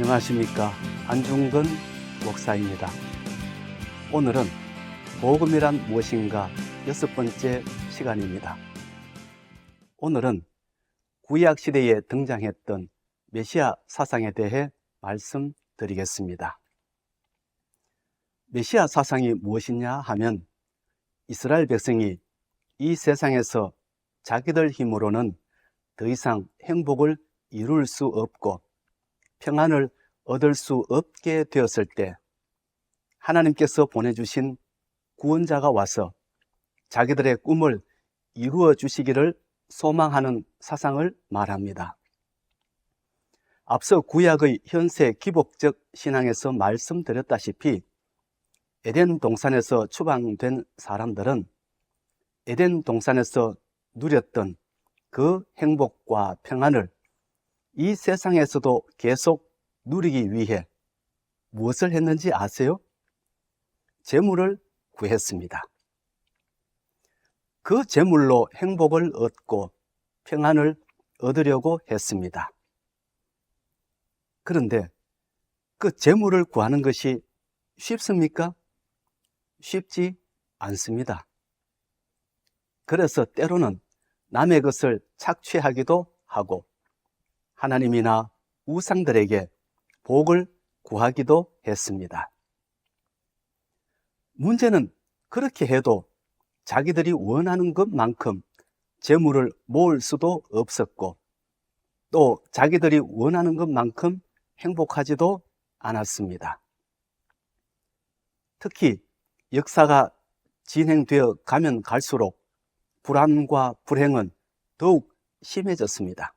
안녕하십니까. 안중근 목사입니다. 오늘은 복음이란 무엇인가 6번째 시간입니다. 오늘은 구약시대에 등장했던 메시아 사상에 대해 말씀드리겠습니다. 메시아 사상이 무엇이냐 하면 이스라엘 백성이 이 세상에서 자기들 힘으로는 더 이상 행복을 이룰 수 없고 평안을 얻을 수 없게 되었을 때 하나님께서 보내주신 구원자가 와서 자기들의 꿈을 이루어 주시기를 소망하는 사상을 말합니다. 앞서 구약의 현세 기복적 신앙에서 말씀드렸다시피 에덴 동산에서 추방된 사람들은 에덴 동산에서 누렸던 그 행복과 평안을 이 세상에서도 계속 누리기 위해 무엇을 했는지 아세요? 재물을 구했습니다. 그 재물로 행복을 얻고 평안을 얻으려고 했습니다. 그런데 그 재물을 구하는 것이 쉽습니까? 쉽지 않습니다. 그래서 때로는 남의 것을 착취하기도 하고 하나님이나 우상들에게 복을 구하기도 했습니다. 문제는 그렇게 해도 자기들이 원하는 것만큼 재물을 모을 수도 없었고 또 자기들이 원하는 것만큼 행복하지도 않았습니다. 특히 역사가 진행되어 가면 갈수록 불안과 불행은 더욱 심해졌습니다.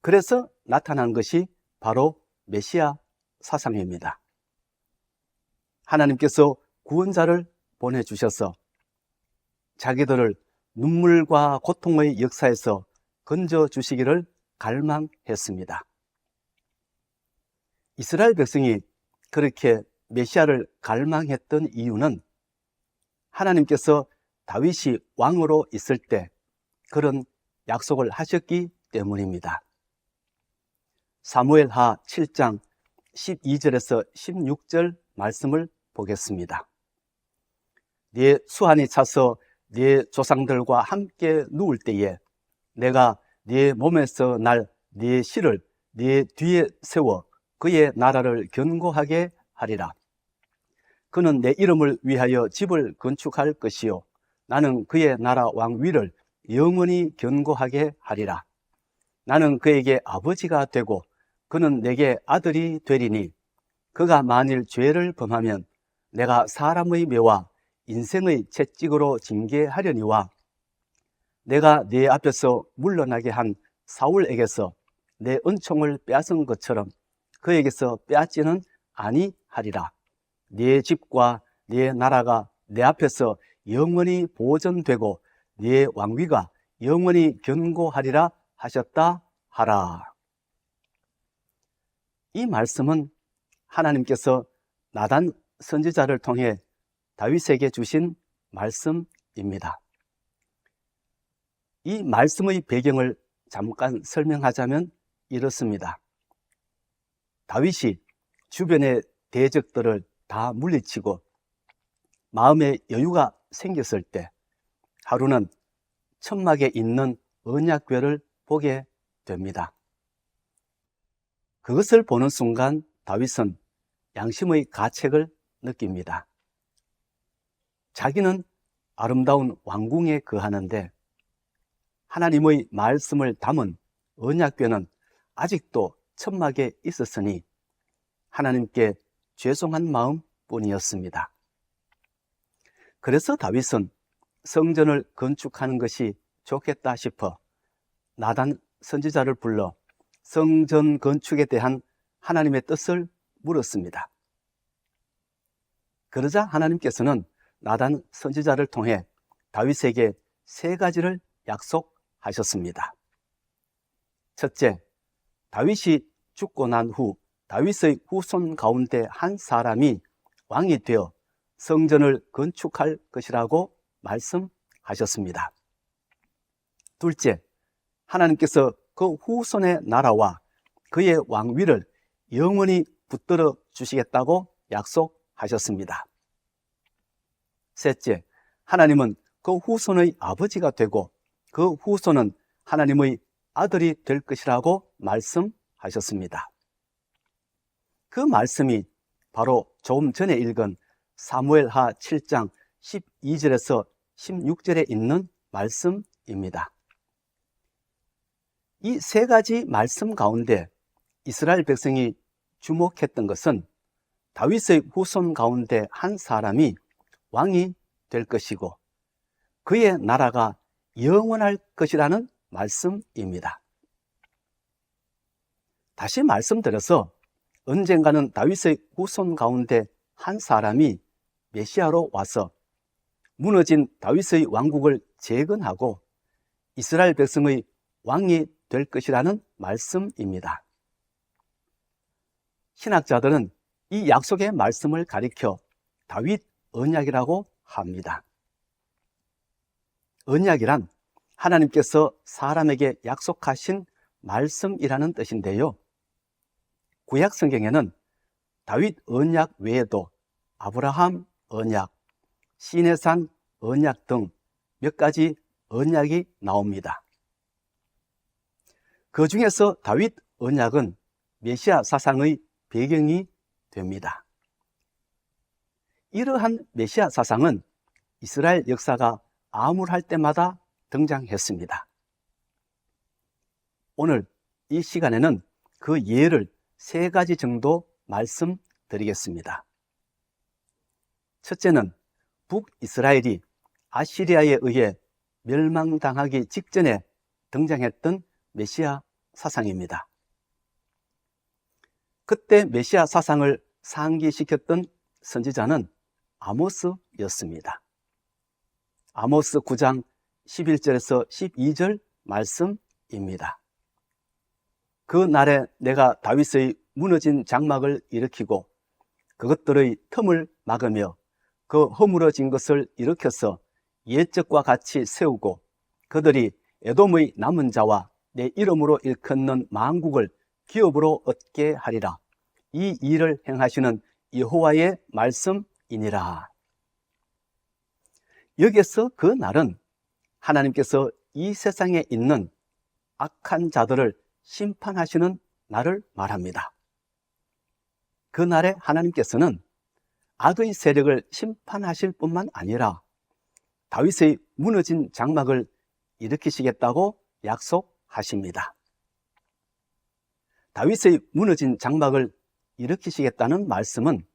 그래서 나타난 것이 바로 메시아 사상입니다. 하나님께서 구원자를 보내주셔서 자기들을 눈물과 고통의 역사에서 건져주시기를 갈망했습니다. 이스라엘 백성이 그렇게 메시아를 갈망했던 이유는 하나님께서 다윗이 왕으로 있을 때 그런 약속을 하셨기 때문입니다. 사무엘하 7장 12절에서 16절 말씀을 보겠습니다. 네 수한이 차서 네 조상들과 함께 누울 때에 내가 네 몸에서 날 네 실을 네 뒤에 세워 그의 나라를 견고하게 하리라. 그는 내 이름을 위하여 집을 건축할 것이요 나는 그의 나라 왕위를 영원히 견고하게 하리라. 나는 그에게 아버지가 되고 그는 내게 아들이 되리니 그가 만일 죄를 범하면 내가 사람의 묘와 인생의 채찍으로 징계하려니와 내가 네 앞에서 물러나게 한 사울에게서 내 은총을 빼앗은 것처럼 그에게서 빼앗지는 아니하리라. 네 집과 네 나라가 내 앞에서 영원히 보존되고 네 왕위가 영원히 견고하리라 하셨다 하라. 이 말씀은 하나님께서 나단 선지자를 통해 다윗에게 주신 말씀입니다. 이 말씀의 배경을 잠깐 설명하자면 이렇습니다. 다윗이 주변의 대적들을 다 물리치고 마음에 여유가 생겼을 때 하루는 천막에 있는 언약궤를 보게 됩니다. 그것을 보는 순간 다윗은 양심의 가책을 느낍니다. 자기는 아름다운 왕궁에 거하는데 하나님의 말씀을 담은 언약궤는 아직도 천막에 있었으니 하나님께 죄송한 마음뿐이었습니다. 그래서 다윗은 성전을 건축하는 것이 좋겠다 싶어 나단 선지자를 불러 성전 건축에 대한 하나님의 뜻을 물었습니다. 그러자 하나님께서는 나단 선지자를 통해 다윗에게 3가지를 약속하셨습니다. 첫째, 다윗이 죽고 난 후 다윗의 후손 가운데 한 사람이 왕이 되어 성전을 건축할 것이라고 말씀하셨습니다. 둘째, 하나님께서 그 후손의 나라와 그의 왕위를 영원히 붙들어 주시겠다고 약속하셨습니다. 셋째, 하나님은 그 후손의 아버지가 되고 그 후손은 하나님의 아들이 될 것이라고 말씀하셨습니다. 그 말씀이 바로 조금 전에 읽은 사무엘하 7장 12절에서 16절에 있는 말씀입니다. 이 세 가지 말씀 가운데 이스라엘 백성이 주목했던 것은 다윗의 후손 가운데 한 사람이 왕이 될 것이고 그의 나라가 영원할 것이라는 말씀입니다. 다시 말씀드려서 언젠가는 다윗의 후손 가운데 한 사람이 메시아로 와서 무너진 다윗의 왕국을 재건하고 이스라엘 백성의 왕이 될 것이라는 말씀입니다. 신학자들은 이 약속의 말씀을 가리켜 다윗 언약이라고 합니다. 언약이란 하나님께서 사람에게 약속하신 말씀이라는 뜻인데요. 구약 성경에는 다윗 언약 외에도 아브라함 언약, 시내산 언약 등 몇 가지 언약이 나옵니다. 그 중에서 다윗 언약은 메시아 사상의 배경이 됩니다. 이러한 메시아 사상은 이스라엘 역사가 암울할 때마다 등장했습니다. 오늘 이 시간에는 그 예를 세 가지 정도 말씀드리겠습니다. 첫째는 북이스라엘이 아시리아에 의해 멸망당하기 직전에 등장했던 메시아 사상입니다. 그때 메시아 사상을 상기시켰던 선지자는 아모스였습니다. 아모스 9장 11절에서 12절 말씀입니다. 그 날에 내가 다윗의 무너진 장막을 일으키고 그것들의 틈을 막으며 그 허물어진 것을 일으켜서 옛적과 같이 세우고 그들이 에돔의 남은 자와 내 이름으로 일컫는 만국을 기업으로 얻게 하리라. 이 일을 행하시는 여호와의 말씀이니라. 여기에서 그 날은 하나님께서 이 세상에 있는 악한 자들을 심판하시는 날을 말합니다. 그 날에 하나님께서는 악의 세력을 심판하실 뿐만 아니라 다윗의 무너진 장막을 일으키시겠다고 약속하십니다. 다윗의 무너진 장막을 일으키시겠다는 말씀은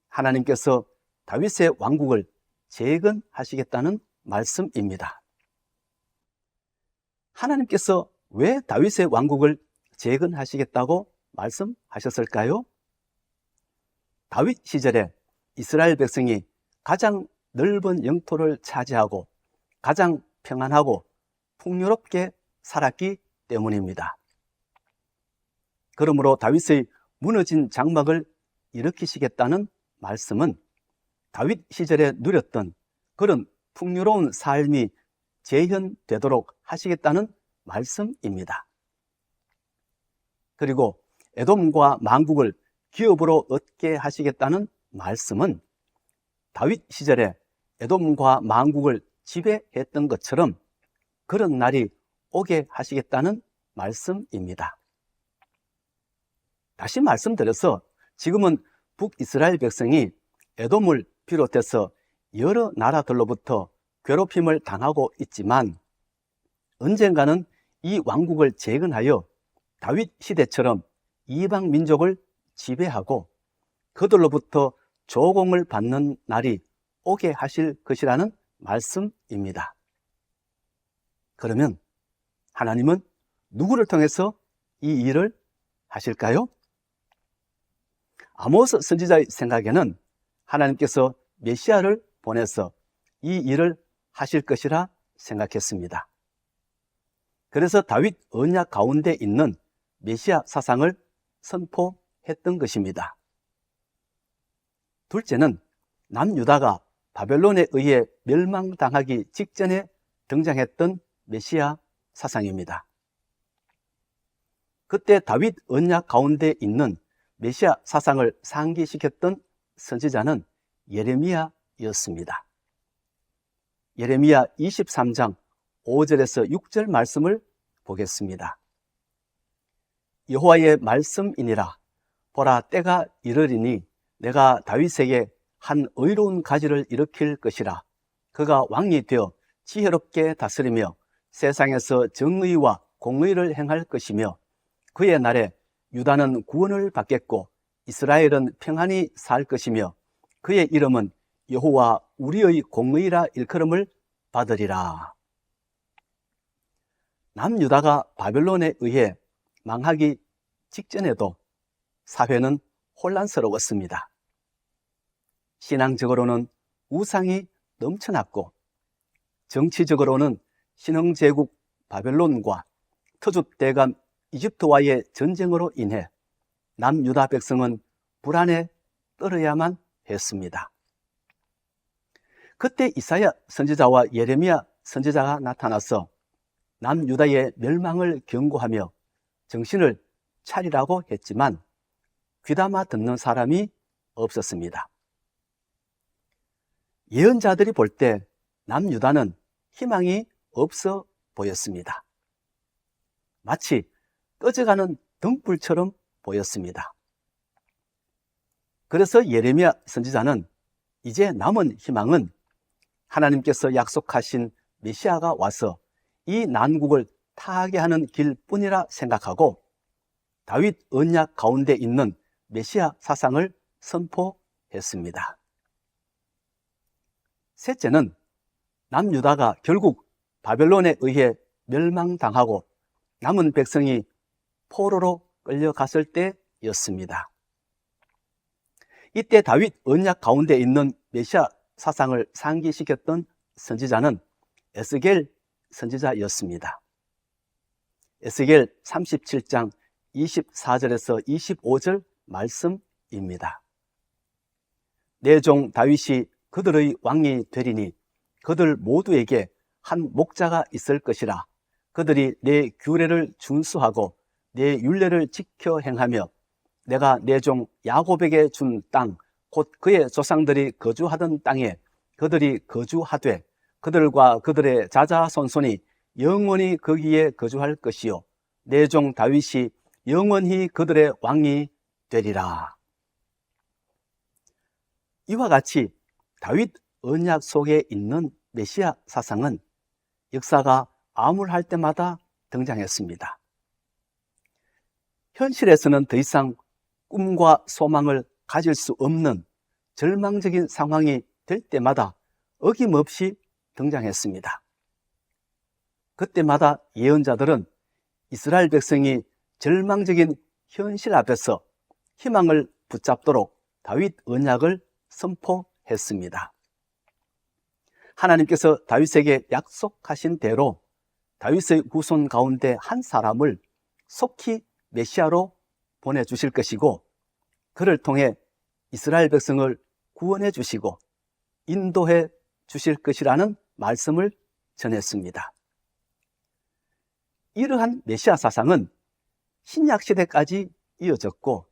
하나님께서 다윗의 왕국을 재건하시겠다는 말씀입니다. 하나님께서 왜 다윗의 왕국을 재건하시겠다고 말씀하셨을까요? 다윗 시절에 이스라엘 백성이 가장 넓은 영토를 차지하고 가장 평안하고 풍요롭게 살았기 때문입니다. 그러므로 다윗의 무너진 장막을 일으키시겠다는 말씀은 다윗 시절에 누렸던 그런 풍요로운 삶이 재현되도록 하시겠다는 말씀입니다. 그리고 에돔과 만국을 기업으로 얻게 하시겠다는 말씀은 다윗 시절에 에돔과 만국을 지배했던 것처럼 그런 날이 오게 하시겠다는 말씀입니다. 다시 말씀드려서 지금은 북이스라엘 백성이 에돔을 비롯해서 여러 나라들로부터 괴롭힘을 당하고 있지만 언젠가는 이 왕국을 재건하여 다윗 시대처럼 이방 민족을 지배하고 그들로부터 조공을 받는 날이 오게 하실 것이라는 말씀입니다. 그러면 하나님은 누구를 통해서 이 일을 하실까요? 아모스 선지자의 생각에는 하나님께서 메시아를 보내서 이 일을 하실 것이라 생각했습니다. 그래서 다윗 언약 가운데 있는 메시아 사상을 선포했던 것입니다. 둘째는 남유다가 바벨론에 의해 멸망당하기 직전에 등장했던 메시아 사상입니다. 그때 다윗 언약 가운데 있는 메시아 사상을 상기시켰던 선지자는 예레미야였습니다. 예레미야 23장 5절에서 6절 말씀을 보겠습니다. 여호와의 말씀이니라. 보라, 때가 이르리니 내가 다윗에게 한 의로운 가지를 일으킬 것이라. 그가 왕이 되어 지혜롭게 다스리며 세상에서 정의와 공의를 행할 것이며 그의 날에 유다는 구원을 받겠고 이스라엘은 평안히 살 것이며 그의 이름은 여호와 우리의 공의라 일컬음을 받으리라. 남유다가 바벨론에 의해 망하기 직전에도 사회는 혼란스러웠습니다. 신앙적으로는 우상이 넘쳐났고 정치적으로는 신흥제국 바벨론과 터줏대감 이집트와의 전쟁으로 인해 남유다 백성은 불안에 떨어야만 했습니다. 그때 이사야 선지자와 예레미야 선지자가 나타나서 남유다의 멸망을 경고하며 정신을 차리라고 했지만 귀담아 듣는 사람이 없었습니다. 예언자들이 볼 때 남유다는 희망이 없어 보였습니다. 마치 꺼져가는 등불처럼 보였습니다. 그래서 예레미야 선지자는 이제 남은 희망은 하나님께서 약속하신 메시아가 와서 이 난국을 타하게 하는 길뿐이라 생각하고 다윗 언약 가운데 있는 메시아 사상을 선포했습니다. 셋째는 남유다가 결국 바벨론에 의해 멸망당하고 남은 백성이 포로로 끌려갔을 때였습니다. 이때 다윗 언약 가운데 있는 메시아 사상을 상기시켰던 선지자는 에스겔 선지자였습니다. 에스겔 37장 24절에서 25절 말씀입니다. 내 종 다윗이 그들의 왕이 되리니 그들 모두에게 한 목자가 있을 것이라. 그들이 내 규례를 준수하고 내 율례를 지켜 행하며 내가 내 종 야곱에게 준 땅, 곧 그의 조상들이 거주하던 땅에 그들이 거주하되 그들과 그들의 자자손손이 영원히 거기에 거주할 것이요 내 종 다윗이 영원히 그들의 왕이 되리라. 이와 같이 다윗 언약 속에 있는 메시아 사상은 역사가 암울할 때마다 등장했습니다. 현실에서는 더 이상 꿈과 소망을 가질 수 없는 절망적인 상황이 될 때마다 어김없이 등장했습니다. 그때마다 예언자들은 이스라엘 백성이 절망적인 현실 앞에서 희망을 붙잡도록 다윗 언약을 선포했습니다. 하나님께서 다윗에게 약속하신 대로 다윗의 후손 가운데 한 사람을 속히 메시아로 보내주실 것이고 그를 통해 이스라엘 백성을 구원해 주시고 인도해 주실 것이라는 말씀을 전했습니다. 이러한 메시아 사상은 신약시대까지 이어졌고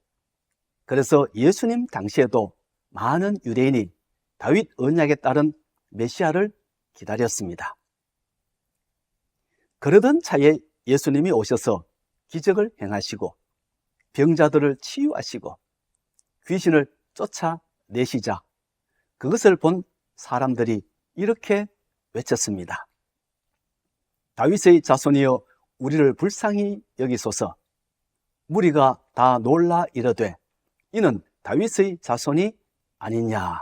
그래서 예수님 당시에도 많은 유대인이 다윗 언약에 따른 메시아를 기다렸습니다. 그러던 차에 예수님이 오셔서 기적을 행하시고 병자들을 치유하시고 귀신을 쫓아내시자 그것을 본 사람들이 이렇게 외쳤습니다. 다윗의 자손이여 우리를 불쌍히 여기소서. 무리가 다 놀라 이르되 이는 다윗의 자손이 아니냐.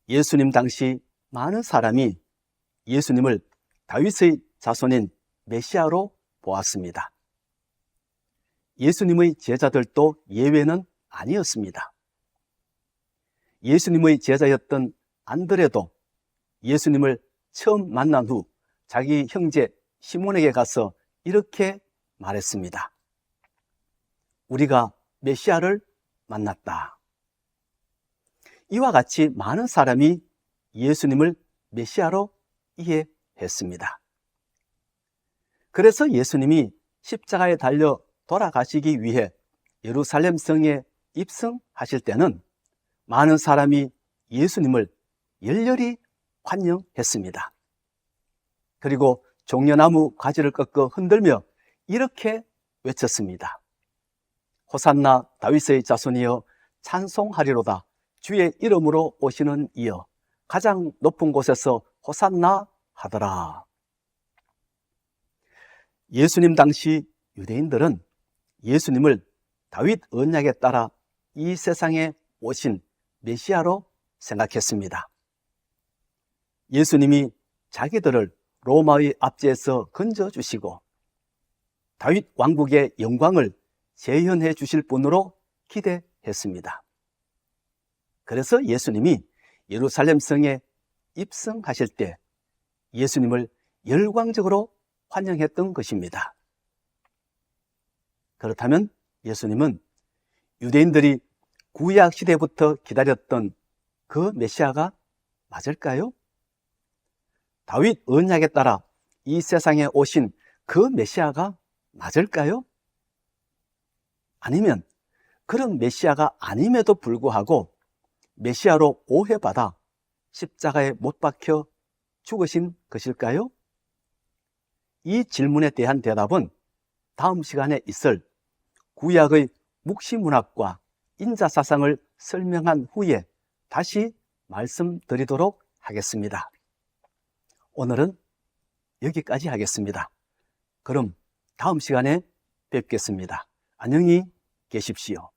예수님 당시 많은 사람이 예수님을 다윗의 자손인 메시아로 보았습니다. 예수님의 제자들도 예외는 아니었습니다. 예수님의 제자였던 안드레도 예수님을 처음 만난 후 자기 형제 시몬에게 가서 이렇게 말했습니다. 우리가 메시아를 만났다. 이와 같이 많은 사람이 예수님을 메시아로 이해했습니다. 그래서 예수님이 십자가에 달려 돌아가시기 위해 예루살렘 성에 입성하실 때는 많은 사람이 예수님을 열렬히 환영했습니다. 그리고 종려나무 가지를 꺾어 흔들며 이렇게 외쳤습니다. 호산나 다윗의 자손이여 찬송하리로다. 주의 이름으로 오시는 이여 가장 높은 곳에서 호산나 하더라. 예수님 당시 유대인들은 예수님을 다윗 언약에 따라 이 세상에 오신 메시아로 생각했습니다. 예수님이 자기들을 로마의 압제에서 건져주시고 다윗 왕국의 영광을 재현해 주실 분으로 기대했습니다. 그래서 예수님이 예루살렘 성에 입성하실 때 예수님을 열광적으로 환영했던 것입니다. 그렇다면 예수님은 유대인들이 구약 시대부터 기다렸던 그 메시아가 맞을까요? 다윗 언약에 따라 이 세상에 오신 그 메시아가 맞을까요? 아니면 그런 메시아가 아님에도 불구하고 메시아로 오해받아 십자가에 못 박혀 죽으신 것일까요? 이 질문에 대한 대답은 다음 시간에 있을 구약의 묵시문학과 인자사상을 설명한 후에 다시 말씀드리도록 하겠습니다. 오늘은 여기까지 하겠습니다. 그럼 다음 시간에 뵙겠습니다. 안녕히 계십시오.